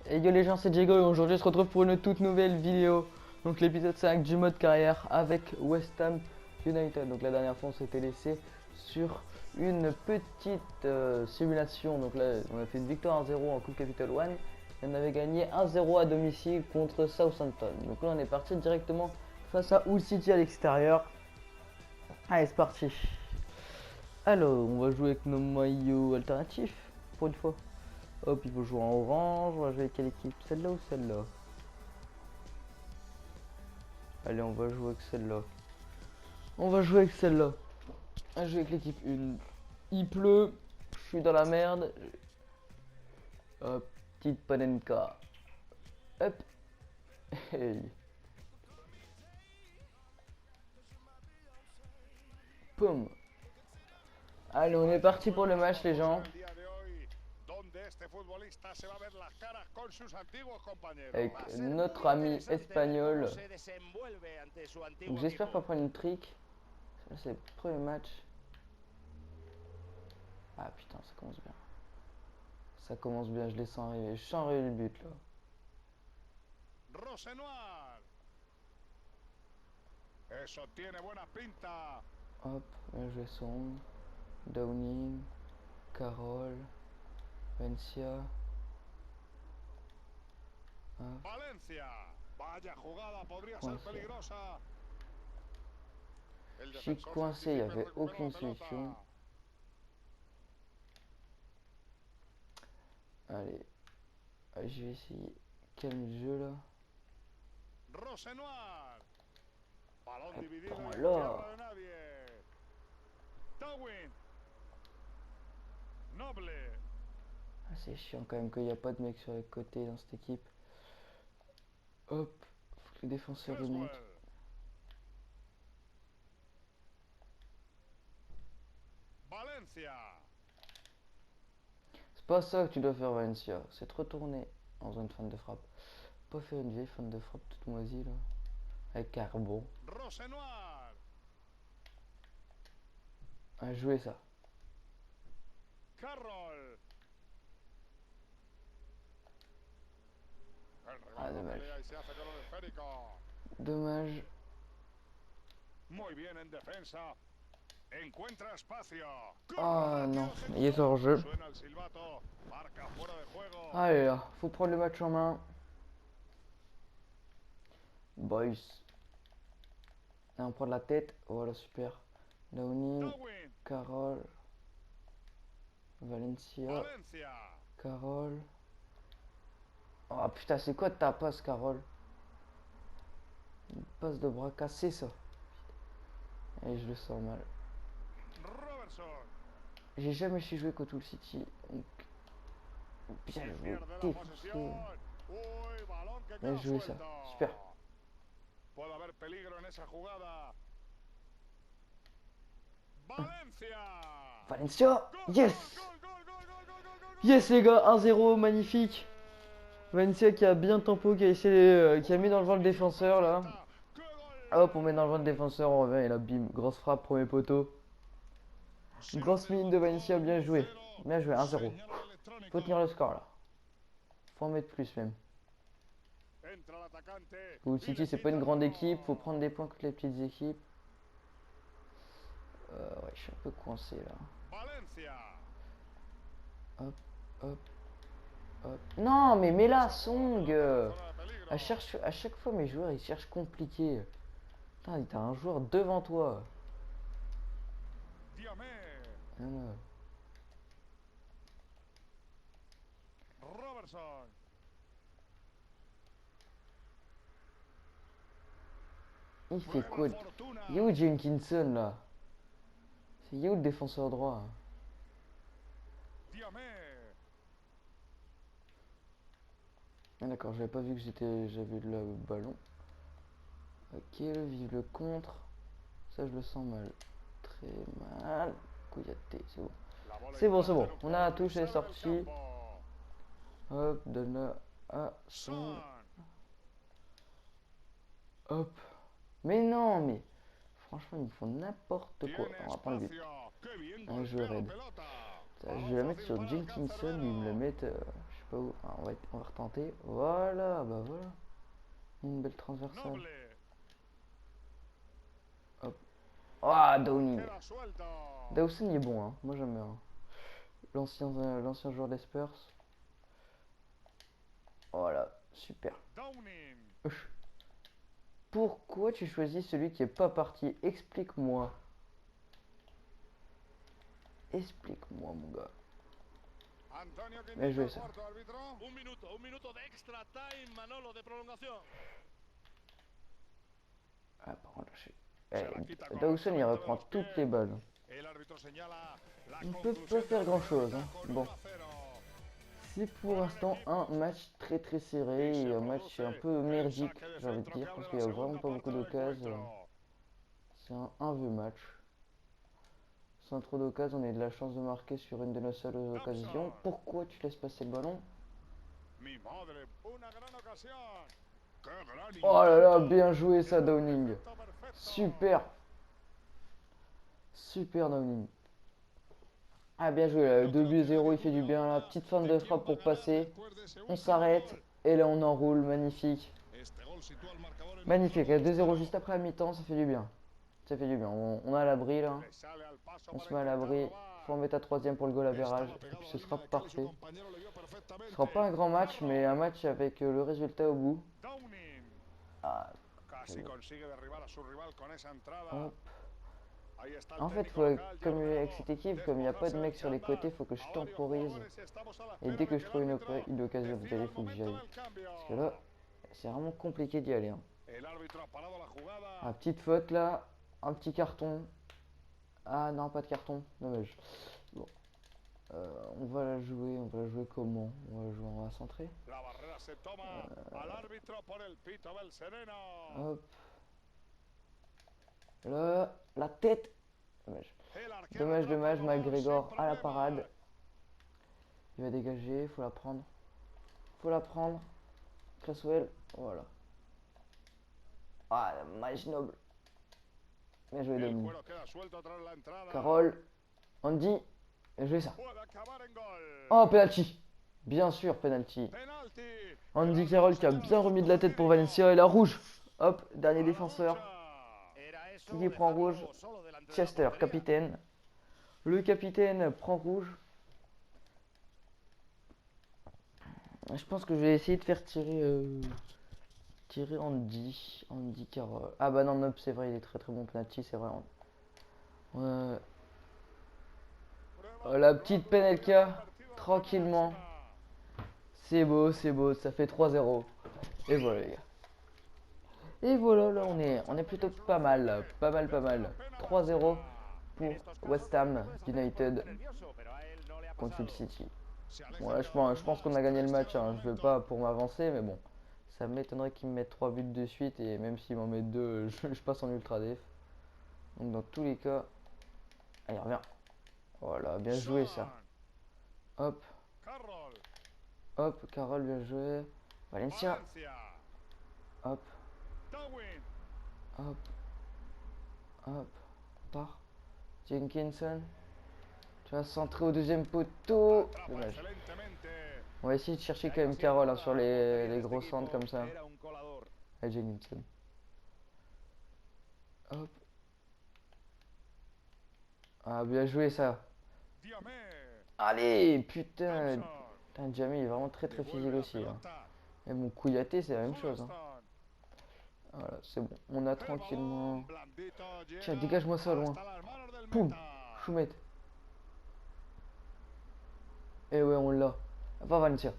Et yo les gens, c'est Diego et aujourd'hui on se retrouve pour une toute nouvelle vidéo. Donc l'épisode 5 du mode carrière avec West Ham United. Donc la dernière fois on s'était laissé sur une petite simulation. Donc là on a fait une victoire 1-0 en Coupe Capital One. Et on avait gagné 1-0 à domicile contre Southampton. Donc là on est parti directement face à Hull City à l'extérieur. Allez c'est parti. Alors on va jouer avec nos maillots alternatifs pour une fois. Hop, il faut jouer en orange. On va jouer avec quelle équipe? Celle-là ou celle-là? Allez, on va jouer avec celle-là. On va jouer avec celle-là. On va jouer avec l'équipe 1. Il pleut. Je suis dans la merde. Hop, petite panenka. Hop. Hey. Poum. Allez, on est parti pour le match, les gens. Avec notre ami espagnol. Donc j'espère pas prendre une trick. Ça c'est le premier match. Ah putain, ça commence bien. Ça commence bien, je les sens arriver. Je sens arriver le but là. Hop, bien joué Song. Downing. Carroll. Valencia. Valencia. Vaya jugada, podría ser Coincé. peligrosa. Je suis coincé, il n'y avait aucune solution. Allez, je vais essayer. Calme le jeu là. Rosenoir. Balón dividido Attends en là. tierra de nadie. Tawin. Noble. Ah, c'est chiant quand même qu'il n'y a pas de mec sur les côtés dans cette équipe. Hop, faut que les défenseurs remontent. Valencia. C'est pas ça que tu dois faire Valencia, c'est te retourner en zone de fin de frappe. Pas faire une vieille fin de frappe toute moisie là. Avec carbon. Rosenoir. À jouer ça. Carroll. Ah dommage. Y se hace con el esférico. Dommage. Muy bien en defensa. Encuentra espacio. Ah non, il est hors jeu. Suena el silbato. Marca fuera de juego. Allez là, faut prendre le match en main. Boys. Là, on prend de la tête. Voilà, super. Downing. Carroll. Valencia. Carroll. Oh putain, c'est quoi ta passe, Carroll? Une passe de bras cassé, ça. Et je le sens mal. J'ai jamais su jouer contre Hull City. Donc... Bien joué, défoncé. Bien joué, ça. Super. Valencia. Yes. Yes, les gars. 1-0, magnifique. Valencia qui a bien tempo, qui a essayé, qui a mis dans le vent le défenseur, là. Hop, on met dans le vent le défenseur, on revient et là, bim. Grosse frappe, premier poteau. Grosse mine de Valencia, bien joué. Bien joué, 1-0. Faut tenir le score, là. Faut en mettre plus, même. Hull City, c'est pas une grande équipe, faut prendre des points contre les petites équipes. Ouais, je suis un peu coincé, là. Hop, hop, hop. Non, mais mets là, Song. À chaque fois, mes joueurs, ils cherchent compliqué. Putain, t'as un joueur devant toi. Non. Robertson. Il fait quoi? Il est où Jenkinson là? C'est où le défenseur droit? Ah d'accord, j'avais pas vu que j'avais le ballon. Ok, vive le contre. Ça je le sens mal. Très mal. Kouyaté, c'est bon. C'est bon, c'est bon. On a la touche, elle est sortie. Hop, donne-la à son. Hop. Mais non, mais. Franchement, ils me font n'importe quoi. On va prendre le but. Un jeu raid. Je vais la mettre sur Jenkinson, ils me le mettent, je sais pas où. Ah, on va retenter. Voilà, bah voilà. Une belle transversale. Noble. Ah, Downing. Queda suelto. Dawson il est bon, hein. Moi j'aime bien. L'ancien joueur des Spurs. Voilà, super. Downing. Uch. Pourquoi tu choisis celui qui est pas parti? Explique-moi. Explique-moi, mon gars. Antonio Bien Quintito, joué el ça. cuarto árbitro. Un minuto de extra time, Manolo, de prolongación. Ah, par contre, Se la quita con Dawson il lanzamiento de reprend los toutes pies. les balles. El árbitro señala la On peut conclusión pas faire de la grand chose. dinámica Hein. con Bon, 1-0. c'est pour l'instant un match très serré et un match un peu merdique, j'ai envie de dire, parce qu'il y a vraiment pas beaucoup d'occasions. C'est un 1v match. Sans trop d'occasions, on a eu de la chance de marquer sur une de nos seules occasions. Pourquoi tu laisses passer le ballon? Mi madre, una gran ocasión. Qué gran Oh là là, intento. bien joué ça, El Downing. perfecto, perfecto. Super. Super Downing. Ah, bien joué, là. 2-0, il fait du bien. La petite fin de frappe pour passer. On s'arrête. Et là, on enroule. Magnifique. Magnifique. 2-0 juste après la mi-temps, ça fait du bien. Ça fait du bien. On a l'abri là. Le sale al paso On para se met à l'abri. intentar Faut en mettre à troisième pour le goal average. Et puis ce sera parfait. Ce sera pas un grand match, mais un match avec le résultat au bout. Downing Ah, casi consigue derribar a su rival con esa entrada. hop. Ahí está el En fait, técnico faut, local, comme Gerardo, avec cette équipe, comme il n'y a pas de mecs sur les côtés, il faut que je a varios temporise. jugadores y estamos a la Et espera dès que de je que trouve el árbitro une occasion decida d'y aller, el il faut que j'y momento aille. del cambio. Parce que là, c'est vraiment compliqué d'y aller. Hein. El árbitro ha parado la jugada. Ah, petite faute là, un petit carton. Ah non, pas de carton, dommage. Bon, on va la jouer comment? On va centrer. La barrera se toma al árbitro por el pito del sereno. Hop. Là, la tête. Dommage. El arquero atrapa Dommage, el balón McGregor sin à la problema. parade. Il va dégager, faut la prendre. Faut la prendre. Cresswell, voilà. Ah, match noble. Bien joué, El Dominique. cuero queda suelto tras la entrada. Carole, Andy, bien joué ça. Puede acabar en gol. Oh, penalty. Bien sûr, penalty. Penalti. Andy Carroll qui a bien remis de la tête pour Valencia et la rouge. Hop, dernier défenseur. Qui prend rouge? Chester, capitaine. Le capitaine prend rouge. Je pense que je vais essayer de faire tirer Andy Carroll. Ah bah non, Nope, c'est vrai, il est très bon penalty, c'est vrai. La petite Penelka, tranquillement. C'est beau, ça fait 3-0. Et voilà les gars. Et voilà, là on est plutôt pas mal, là. Pas mal. 3-0 pour West Ham United contre Hull City. Bon là je pense qu'on a gagné le match, hein. Je veux pas pour m'avancer, mais bon. Ça m'étonnerait qu'il me mette 3 buts de suite, et même s'il m'en met 2, je passe en ultra def. Donc dans tous les cas, allez reviens. Voilà, bien joué ça. Hop, Carroll. hop, Carole, bien joué. Valencia, Valencia. hop, Darwin. hop, hop, part. Jenkinson, tu vas centrer au deuxième poteau. Atrapa Dommage. excelentemente. On va essayer de chercher quand même Carole, hein, sur les gros centres comme ça. Et Jenkinson. Hop. Ah, bien joué ça. Diamé. Allez, putain. Thompson. Putain, Jamie est vraiment très physique Devuelve la aussi. Hein. pelota. Et mon Kouyaté, c'est la même chose. Hein. Huddleston. Voilà, c'est bon. On a El tranquillement. balón blandito llega Tiens, dégage-moi ça loin. hasta las manos del Poum. meta. Choumet. Eh ouais, on l'a. Va, Valencia.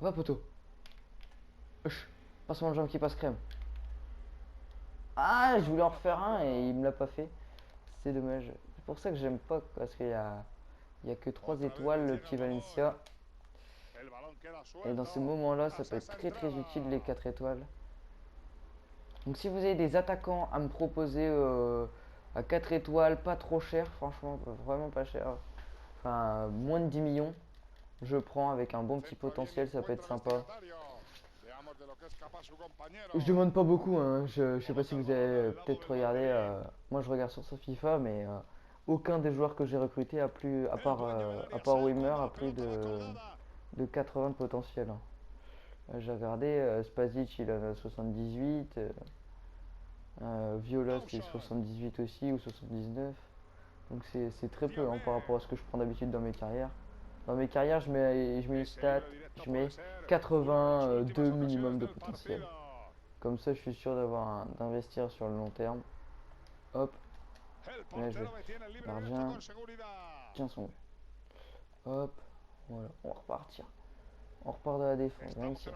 Va, poteau. Huch. Passe-moi le jambe qui passe crème. Ah, je voulais en refaire un et il me l'a pas fait. C'est dommage. C'est pour ça que j'aime pas, parce qu'il y a que 3 étoiles, le petit Valencia. El balón queda Et dans suelto. ces moments-là, ça peut être très utile, les 4 étoiles. Donc si vous avez des attaquants à me proposer à 4 étoiles, pas trop cher, franchement, vraiment pas cher. Enfin, moins de 10 millions, je prends avec un bon petit potentiel, ça peut être sympa. Veamos de lo que es capaz su compañero. Je demande pas beaucoup, hein. Je sais pas si vous avez peut-être regardé, moi je regarde sur ce FIFA, mais aucun des joueurs que j'ai recrutés à part Wimmer a plus de de 80 de potentiel, hein. J'ai regardé, Spasic il en a 78, Viola c'est 78 aussi ou 79. Donc c'est très peu, hein, par rapport à ce que je prends d'habitude dans mes carrières. Dans mes carrières, je mets une stat, je mets 82 minimum de potentiel. Comme ça, je suis sûr d'investir sur le long terme. Hop, là je gardien, tiens son. Hop, voilà, on va repartir. On repart de la défense, même si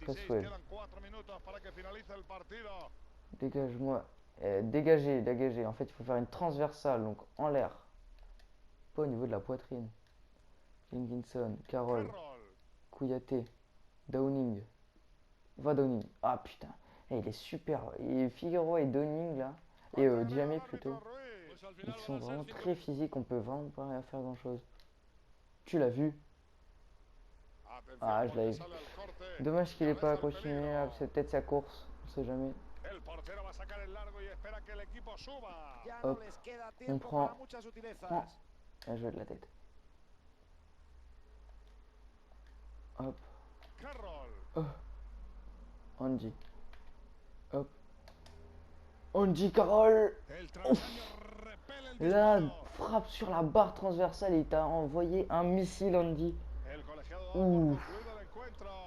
Caswell. Dégage-moi. Dégagez, dégagez. En fait, il faut faire une transversale, donc en l'air. Pas au niveau de la poitrine. Linkinson, Carroll, Kouyaté, Downing. Va Downing. Ah putain. Il est super. Et Figueroa et Downing là. Et Diamé plutôt. Ils sont vraiment très physiques. On peut vraiment pas rien faire grand chose. Tu l'as vu? Ah, je l'avais vu. Dommage qu'il ait pas continué. C'est peut-être sa course. On sait jamais. Hop. On prend. Un jeu de la tête. Hop. Oh. Andy. Hop. Andy Carroll. La frappe sur la barre transversale. Il t'a envoyé un missile, Andy. Ouh.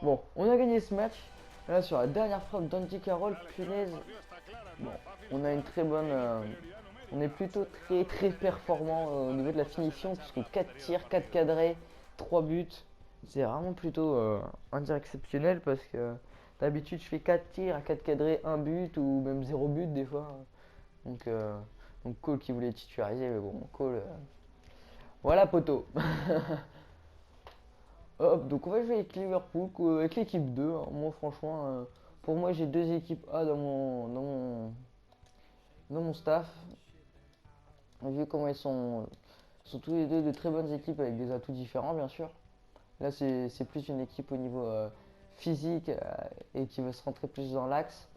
Bon, on a gagné ce match. Là, sur la dernière frappe d'Andy Carroll, punaise. Bon, on a une très bonne. On est plutôt très performant au niveau de la finition, puisque 4 tirs, 4 cadrés, 3 buts. C'est vraiment plutôt un tir exceptionnel parce que d'habitude je fais 4 tirs à 4 cadrés, 1 but ou même 0 but des fois. Donc Cole qui voulait titulariser, mais bon, Cole. Voilà, poteau. Hop, donc on va jouer avec Liverpool, avec l'équipe 2. Hein. Moi, franchement, pour moi, j'ai deux équipes A dans mon staff. Vu comment ils sont tous les deux de très bonnes équipes avec des atouts différents, bien sûr. Là, c'est plus une équipe au niveau physique et qui veut se rentrer plus dans l'axe.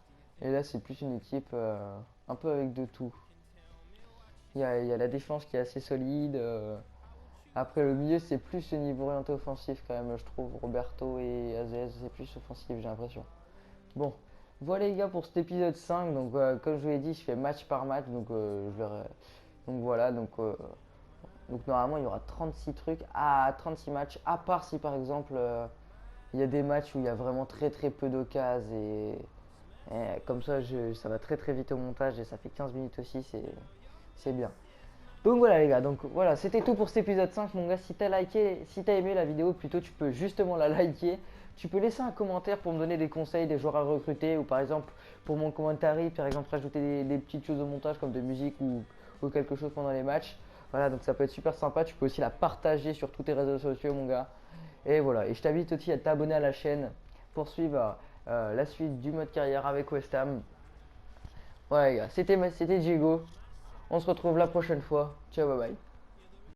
Et là, c'est plus une équipe un peu avec de tout. Il y a la défense qui est assez solide. Après, le milieu, c'est plus au niveau orienté offensif quand même, je trouve. Roberto et AZS, c'est plus offensif, j'ai l'impression. Bon, voilà les gars pour cet épisode 5. Donc, comme je vous l'ai dit, je fais match par match. Donc, donc voilà, donc normalement il y aura 36 trucs à 36 matchs, à part si par exemple il y a des matchs où il y a vraiment très peu d'occasions et comme ça ça va très vite au montage et ça fait 15 minutes aussi, c'est bien. Donc voilà les gars, donc voilà, c'était tout pour cet épisode 5 mon gars. Si t'as liké, si t'as aimé la vidéo plutôt, tu peux justement la liker. Tu peux laisser un commentaire pour me donner des conseils, des joueurs à recruter, ou par exemple pour mon commentaire, par exemple rajouter des petites choses au montage comme de musique ou quelque chose pendant les matchs. Voilà, donc ça peut être super sympa. Tu peux aussi la partager sur tous tes réseaux sociaux mon gars. Et voilà, et je t'invite aussi à t'abonner à la chaîne pour suivre la suite du mode carrière avec West Ham. Voilà les gars, c'était Diego. On se retrouve la prochaine fois. Ciao, bye bye.